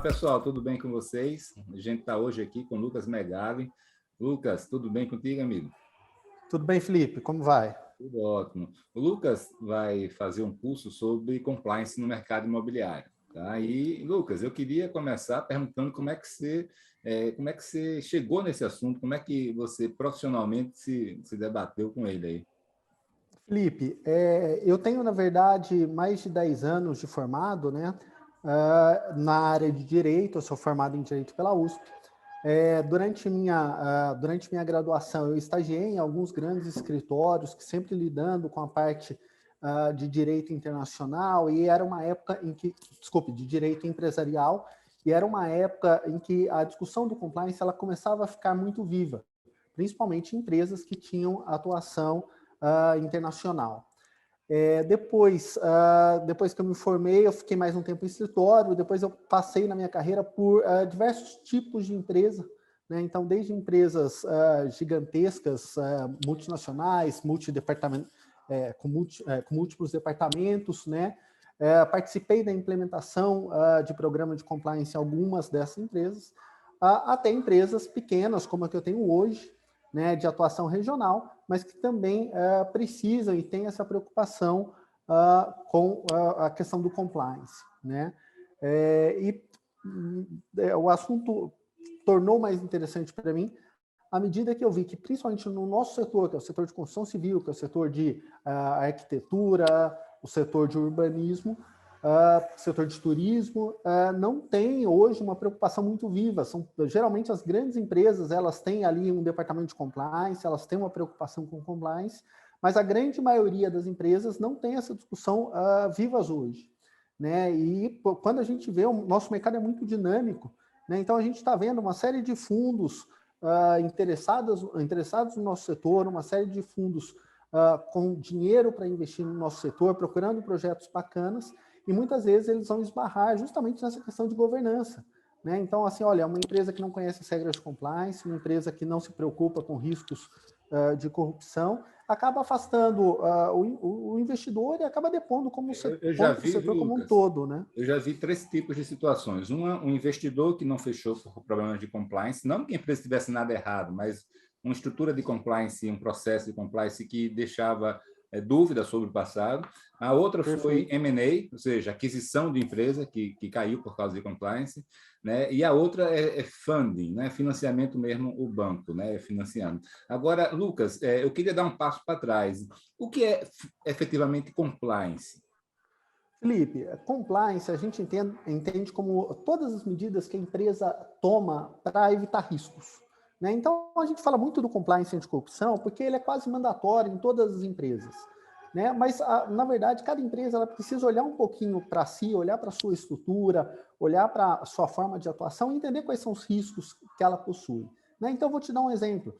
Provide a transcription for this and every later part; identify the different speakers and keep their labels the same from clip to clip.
Speaker 1: pessoal, tudo bem com vocês? A gente está hoje aqui com o Lucas Megavi. Lucas, tudo bem contigo, amigo?
Speaker 2: Tudo bem, Felipe? Como vai?
Speaker 1: Tudo ótimo. O Lucas vai fazer um curso sobre compliance no mercado imobiliário. Tá? E, Lucas, eu queria começar perguntando como é que você chegou nesse assunto, como é que você profissionalmente se debateu com ele aí?
Speaker 2: Felipe, eu tenho, na verdade, mais de 10 anos de formado, né? Na área de Direito, eu sou formado em Direito pela USP. Durante minha graduação, eu estagiei em alguns grandes escritórios, que sempre lidando com a parte de direito internacional, e era uma época em que, desculpe, de direito empresarial, e era uma época em que a discussão do compliance ela começava a ficar muito viva, principalmente em empresas que tinham atuação internacional. Depois que eu me formei, eu fiquei mais um tempo em escritório, depois eu passei na minha carreira por diversos tipos de empresa, né? Então, desde empresas gigantescas, multinacionais, com múltiplos departamentos, né? Participei da implementação de programa de compliance em algumas dessas empresas, até empresas pequenas, como a que eu tenho hoje, né, de atuação regional, mas que também precisam e têm essa preocupação com a questão do compliance, né? O assunto tornou mais interessante para mim à medida que eu vi que, principalmente no nosso setor, que é o setor de construção civil, que é o setor de arquitetura, o setor de urbanismo, setor de turismo, não tem hoje uma preocupação muito viva. Geralmente as grandes empresas, elas têm ali um departamento de compliance, elas têm uma preocupação com compliance, mas a grande maioria das empresas não tem essa discussão vivas hoje, né? E quando a gente vê, o nosso mercado é muito dinâmico, né? Então a gente está vendo uma série de fundos interessados no nosso setor, uma série de fundos com dinheiro para investir no nosso setor, procurando projetos bacanas, e muitas vezes eles vão esbarrar justamente nessa questão de governança, né? Então, assim, olha, uma empresa que não conhece as regras de compliance, uma empresa que não se preocupa com riscos de corrupção, acaba afastando o investidor e acaba depondo como
Speaker 1: Eu já
Speaker 2: o
Speaker 1: vi, viu,
Speaker 2: setor como um
Speaker 1: Lucas?
Speaker 2: todo, né?
Speaker 1: Eu já vi três tipos de situações. Uma, um investidor que não fechou por problemas de compliance, não que a empresa tivesse nada errado, mas uma estrutura de compliance, um processo de compliance que deixava dúvidas sobre o passado. A outra foi
Speaker 2: Perfeito.
Speaker 1: M&A, ou seja, aquisição de empresa que caiu por causa de compliance, né? E a outra é funding, né? Financiamento mesmo, o banco, né? Financiando. Agora, Lucas, eu queria dar um passo para trás. O que é efetivamente compliance?
Speaker 2: Felipe, compliance a gente entende como todas as medidas que a empresa toma para evitar riscos, né? Então, a gente fala muito do compliance anticorrupção porque ele é quase mandatório em todas as empresas, né? Mas, na verdade, cada empresa ela precisa olhar um pouquinho para si, olhar para a sua estrutura, olhar para a sua forma de atuação e entender quais são os riscos que ela possui, né? Então, eu vou te dar um exemplo.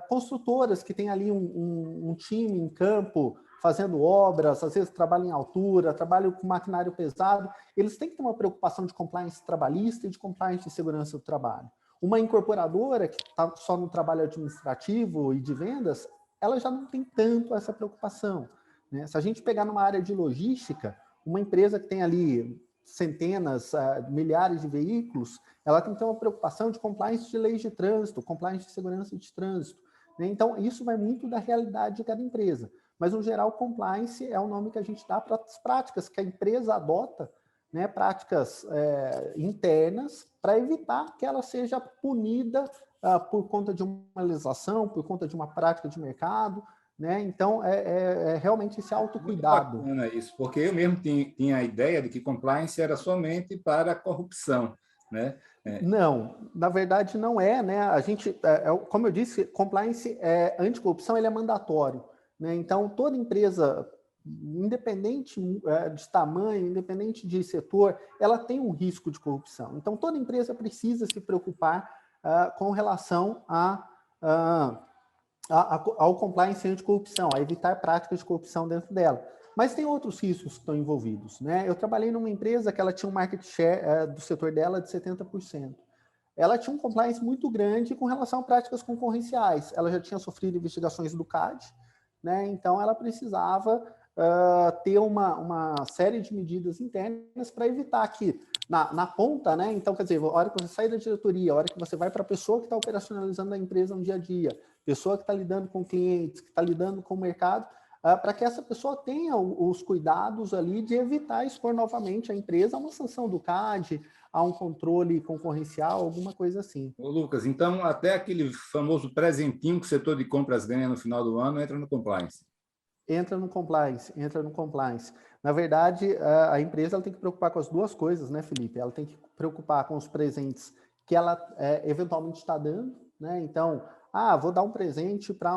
Speaker 2: Construtoras que têm ali um time em campo fazendo obras, às vezes trabalham em altura, trabalham com maquinário pesado, eles têm que ter uma preocupação de compliance trabalhista e de compliance de segurança do trabalho. Uma incorporadora que está só no trabalho administrativo e de vendas, ela já não tem tanto essa preocupação, né? Se a gente pegar numa área de logística, uma empresa que tem ali centenas, milhares de veículos, ela tem que ter uma preocupação de compliance de leis de trânsito, compliance de segurança de trânsito, né? Então, isso vai muito da realidade de cada empresa. Mas, no geral, compliance é o nome que a gente dá para as práticas que a empresa adota, né, práticas internas, para evitar que ela seja punida por conta de uma legislação, por conta de uma prática de mercado, né? Então, realmente esse
Speaker 1: Muito
Speaker 2: autocuidado.
Speaker 1: bacana isso, porque eu mesmo tinha a ideia de que compliance era somente para a corrupção, né?
Speaker 2: Não, na verdade não é, né? A gente, como eu disse, compliance anticorrupção ele é mandatório, né? Então toda empresa, independente de tamanho, independente de setor, ela tem um risco de corrupção. Então toda empresa precisa se preocupar com relação ao compliance anticorrupção, a evitar práticas de corrupção dentro dela. Mas tem outros riscos que estão envolvidos, né? Eu trabalhei numa empresa que ela tinha um market share do setor dela de 70%. Ela tinha um compliance muito grande com relação a práticas concorrenciais. Ela já tinha sofrido investigações do CAD, né? Então ela precisava ter uma série de medidas internas para evitar que, na ponta, né? Então, quer dizer, a hora que você sai da diretoria, a hora que você vai para a pessoa que está operacionalizando a empresa no dia a dia, pessoa que está lidando com clientes, que está lidando com o mercado, para que essa pessoa tenha os cuidados ali de evitar expor novamente a empresa a uma sanção do CAD, a um controle concorrencial, alguma coisa assim.
Speaker 1: Ô, Lucas, então até aquele famoso presentinho que o setor de compras ganha no final do ano entra no compliance.
Speaker 2: Entra no compliance, entra no compliance. Na verdade, a empresa ela tem que preocupar com as duas coisas, né, Felipe? Ela tem que preocupar com os presentes que ela eventualmente está dando, né? Então, vou dar um presente para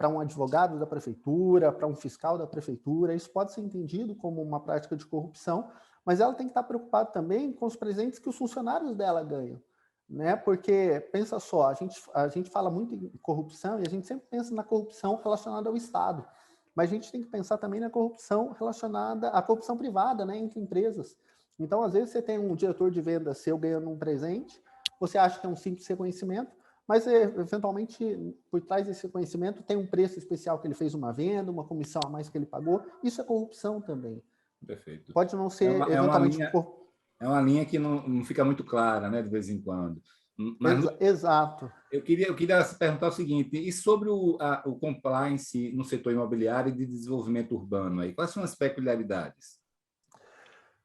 Speaker 2: um advogado da prefeitura, para um fiscal da prefeitura. Isso pode ser entendido como uma prática de corrupção, mas ela tem que estar preocupada também com os presentes que os funcionários dela ganham, né? Porque, pensa só, a gente fala muito em corrupção e a gente sempre pensa na corrupção relacionada ao Estado, mas a gente tem que pensar também na corrupção relacionada à corrupção privada, né, entre empresas. Então, às vezes, você tem um diretor de vendas seu ganhando um presente, você acha que é um simples reconhecimento, mas, eventualmente, por trás desse reconhecimento, tem um preço especial que ele fez uma venda, uma comissão a mais que ele pagou. Isso é corrupção também.
Speaker 1: Perfeito.
Speaker 2: Pode não ser, eventualmente...
Speaker 1: É uma linha que não fica muito clara, né, de vez em quando. Mas,
Speaker 2: Exato.
Speaker 1: eu queria perguntar o seguinte, e sobre o compliance no setor imobiliário e de desenvolvimento urbano, aí, quais são as peculiaridades?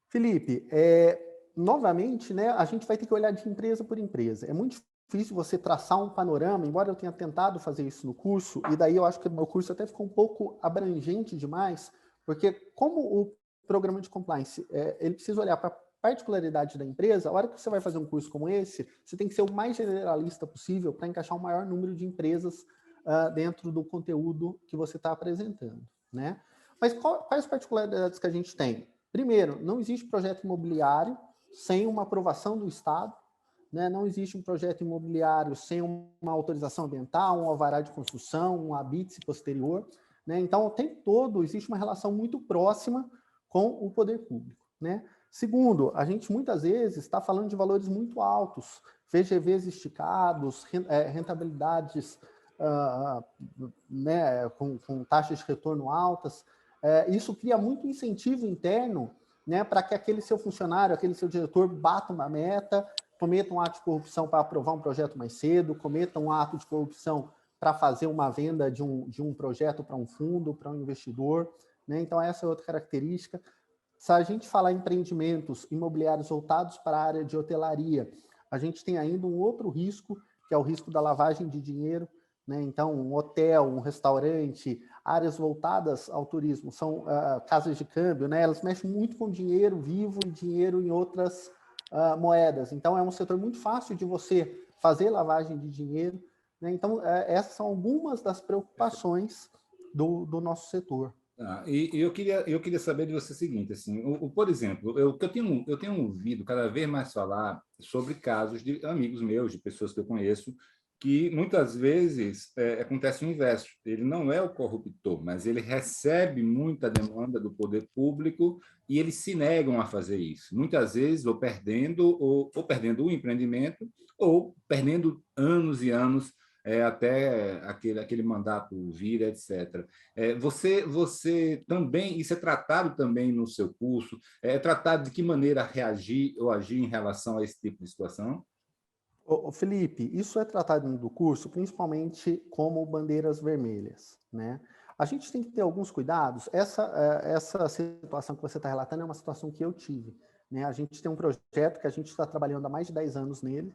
Speaker 2: Felipe, novamente, né, a gente vai ter que olhar de empresa por empresa. É muito difícil você traçar um panorama, embora eu tenha tentado fazer isso no curso, e daí eu acho que o meu curso até ficou um pouco abrangente demais, porque como o programa de compliance, ele precisa olhar para a particularidade da empresa, a hora que você vai fazer um curso como esse, você tem que ser o mais generalista possível para encaixar o maior número de empresas dentro do conteúdo que você está apresentando, né? Mas quais particularidades que a gente tem? Primeiro, não existe projeto imobiliário sem uma aprovação do Estado, né? Não existe um projeto imobiliário sem uma autorização ambiental, um alvará de construção, um habite posterior, né? Então, o tempo todo existe uma relação muito próxima com o poder público, né? Segundo, a gente muitas vezes está falando de valores muito altos, VGVs esticados, rentabilidades né, com taxas de retorno altas. Isso cria muito incentivo interno, né, para que aquele seu funcionário, aquele seu diretor bata uma meta, cometa um ato de corrupção para aprovar um projeto mais cedo, cometa um ato de corrupção para fazer uma venda de um projeto para um fundo, para um investidor, né? Então, essa é outra característica. Se a gente falar em empreendimentos imobiliários voltados para a área de hotelaria, a gente tem ainda um outro risco, que é o risco da lavagem de dinheiro, né? Então, um hotel, um restaurante, áreas voltadas ao turismo, são casas de câmbio, né? Elas mexem muito com dinheiro vivo e dinheiro em outras moedas. Então, é um setor muito fácil de você fazer lavagem de dinheiro, né? Então, essas são algumas das preocupações do nosso setor.
Speaker 1: E eu queria saber de você o seguinte, assim, por exemplo, eu tenho ouvido cada vez mais falar sobre casos de amigos meus, de pessoas que eu conheço, que muitas vezes acontece o inverso. Ele não é o corruptor, mas ele recebe muita demanda do poder público e eles se negam a fazer isso. Muitas vezes ou perdendo o empreendimento ou perdendo anos e anos até aquele mandato vir, etc. Você também, isso é tratado também no seu curso? É tratado de que maneira reagir ou agir em relação a esse tipo de situação?
Speaker 2: Felipe, isso é tratado no curso principalmente como bandeiras vermelhas, né? A gente tem que ter alguns cuidados. Essa situação que você está relatando é uma situação que eu tive, né? A gente tem um projeto que a gente está trabalhando há mais de 10 anos nele,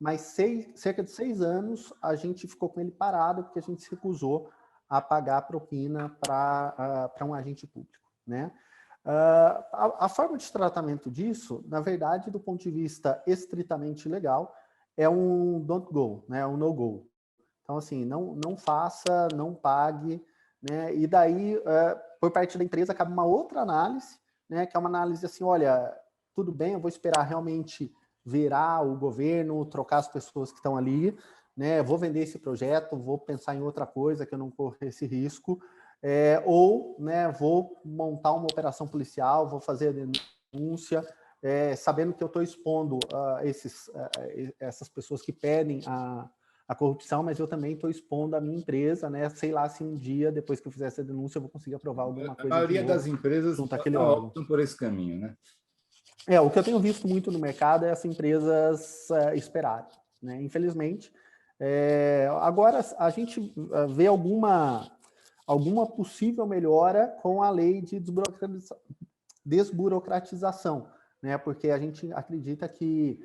Speaker 2: mas cerca de 6 anos a gente ficou com ele parado porque a gente se recusou a pagar a propina para um agente público, né? A forma de tratamento disso, na verdade, do ponto de vista estritamente legal, é um don't go, né? Um no go. Então, assim, não faça, não pague, né? E daí, por parte da empresa, cabe uma outra análise, né? Que é uma análise assim, olha, tudo bem, eu vou esperar realmente virar o governo, trocar as pessoas que estão ali, né? Vou vender esse projeto, vou pensar em outra coisa que eu não corra esse risco, ou, né, vou montar uma operação policial, vou fazer a denúncia, sabendo que eu estou expondo essas pessoas que pedem a a corrupção, mas eu também estou expondo a minha empresa, né? Sei lá se um dia, depois que eu fizer essa denúncia, eu vou conseguir aprovar alguma
Speaker 1: A
Speaker 2: coisa de
Speaker 1: maioria das
Speaker 2: novo
Speaker 1: empresas
Speaker 2: junto àquele órgão.
Speaker 1: optam por esse caminho, né?
Speaker 2: O que eu tenho visto muito no mercado é as empresas esperarem, né? Infelizmente. Agora, a gente vê alguma possível melhora com a lei de desburocratização, né? Porque a gente acredita que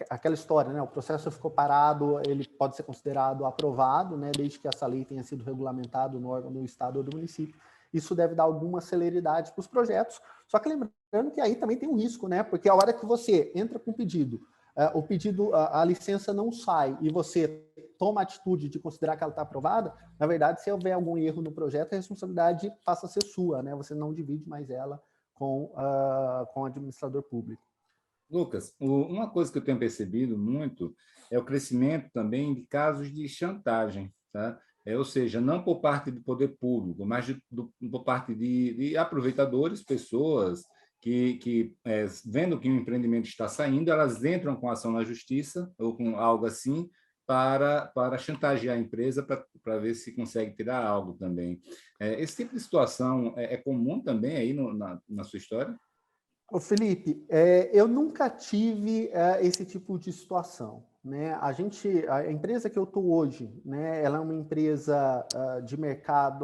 Speaker 2: aquela história, né? O processo ficou parado, ele pode ser considerado aprovado, né? Desde que essa lei tenha sido regulamentado no órgão do estado ou do município. Isso deve dar alguma celeridade para os projetos. Só que lembrando que aí também tem um risco, né? Porque a hora que você entra com o pedido, a licença não sai e você toma a atitude de considerar que ela está aprovada, na verdade, se houver algum erro no projeto, a responsabilidade passa a ser sua, né? Você não divide mais ela com o administrador público.
Speaker 1: Lucas, uma coisa que eu tenho percebido muito é o crescimento também de casos de chantagem, tá? Ou seja, não por parte do poder público, mas por parte de aproveitadores, pessoas que vendo que um empreendimento está saindo, elas entram com ação na justiça ou com algo assim para chantagear a empresa para ver se consegue tirar algo também. Esse tipo de situação é comum também aí na sua história?
Speaker 2: Ô Felipe, eu nunca tive esse tipo de situação, né? A empresa que eu estou hoje, né? Ela é uma empresa de mercado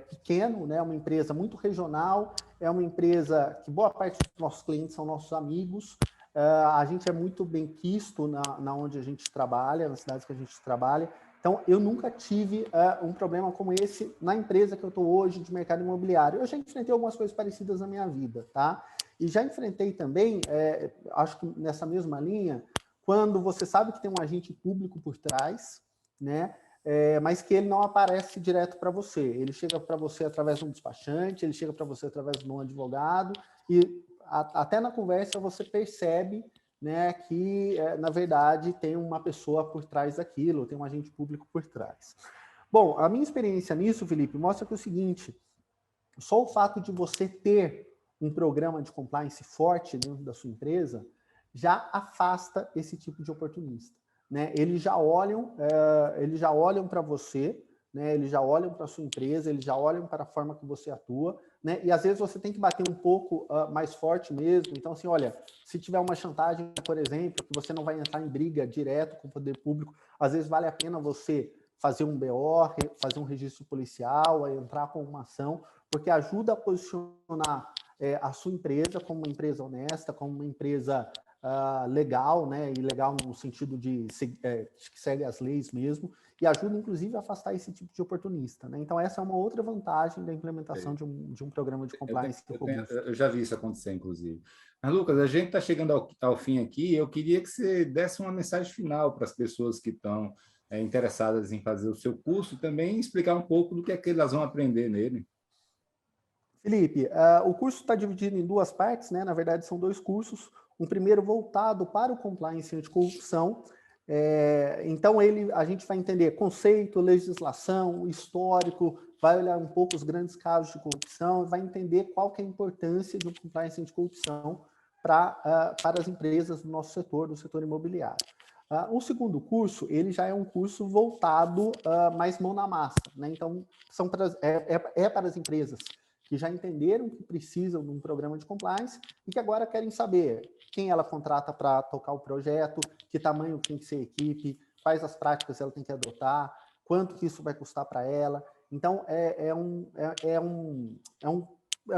Speaker 2: pequeno, né? Uma empresa muito regional, é uma empresa que boa parte dos nossos clientes são nossos amigos. A gente é muito bem quisto na onde a gente trabalha, nas cidades que a gente trabalha. Então, eu nunca tive um problema como esse na empresa que eu estou hoje de mercado imobiliário. Eu já enfrentei algumas coisas parecidas na minha vida, tá? E já enfrentei também, acho que nessa mesma linha, quando você sabe que tem um agente público por trás, né? Mas que ele não aparece direto para você. Ele chega para você através de um despachante, ele chega para você através de um advogado, e até na conversa você percebe, né, que, na verdade, tem uma pessoa por trás daquilo, tem um agente público por trás. Bom, a minha experiência nisso, Felipe, mostra que é o seguinte: só o fato de você ter um programa de compliance forte dentro da sua empresa já afasta esse tipo de oportunista, né? Eles já olham para você, né? Eles já olham para a sua empresa, eles já olham para a forma que você atua, né? E às vezes você tem que bater um pouco mais forte mesmo. Então, assim, olha, se tiver uma chantagem, por exemplo, que você não vai entrar em briga direto com o poder público, às vezes vale a pena você fazer um BO, fazer um registro policial, entrar com uma ação, porque ajuda a posicionar a sua empresa como uma empresa honesta, como uma empresa legal, né? E legal no sentido de que segue as leis mesmo, e ajuda, inclusive, a afastar esse tipo de oportunista, né? Então, essa é uma outra vantagem da implementação de um programa de compliance robusto.
Speaker 1: Eu já vi isso acontecer, inclusive. Mas, Lucas, a gente está chegando ao fim aqui. Eu queria que você desse uma mensagem final para as pessoas que estão interessadas em fazer o seu curso, também explicar um pouco do que é que elas vão aprender nele.
Speaker 2: Felipe, o curso está dividido em duas partes, né? Na verdade, são dois cursos. Um primeiro voltado para o compliance anticorrupção. Então, a gente vai entender conceito, legislação, histórico, vai olhar um pouco os grandes casos de corrupção, vai entender qual que é a importância de um compliance anticorrupção para as empresas do nosso setor, do setor imobiliário. O segundo curso, ele já é um curso voltado mais mão na massa, né? Então, para as empresas que já entenderam que precisam de um programa de compliance e que agora querem saber quem ela contrata para tocar o projeto, que tamanho tem que ser a equipe, quais as práticas ela tem que adotar, quanto que isso vai custar para ela. Então, é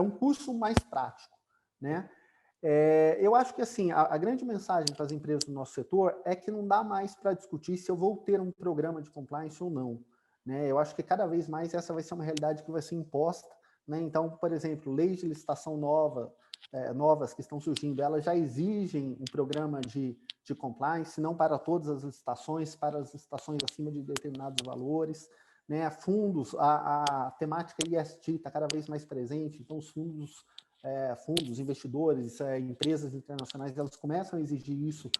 Speaker 2: um curso mais prático, né? Eu acho que assim, a grande mensagem para as empresas do nosso setor é que não dá mais para discutir se eu vou ter um programa de compliance ou não, né? Eu acho que cada vez mais essa vai ser uma realidade que vai ser imposta, né? Então, por exemplo, leis de licitação novas que estão surgindo, elas já exigem um programa de compliance, não para todas as licitações, para as licitações acima de determinados valores, né? Fundos, a temática ESG está cada vez mais presente, então os fundos, investidores, empresas internacionais, elas começam a exigir isso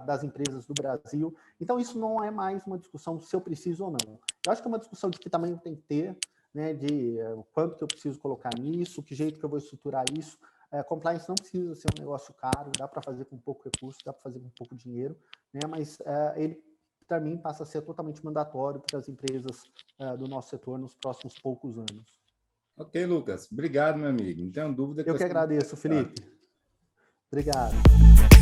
Speaker 2: das empresas do Brasil. Então, isso não é mais uma discussão se eu preciso ou não. Eu acho que é uma discussão de que tamanho tem que ter, né, de quanto que eu preciso colocar nisso, que jeito que eu vou estruturar isso. Compliance não precisa ser um negócio caro, dá para fazer com pouco recurso, dá para fazer com pouco dinheiro, né, mas ele para mim, passa a ser totalmente mandatório para as empresas do nosso setor nos próximos poucos anos.
Speaker 1: Ok, Lucas. Obrigado, meu amigo. Não tenho dúvida que
Speaker 2: Eu que agradeço, Felipe. Obrigado.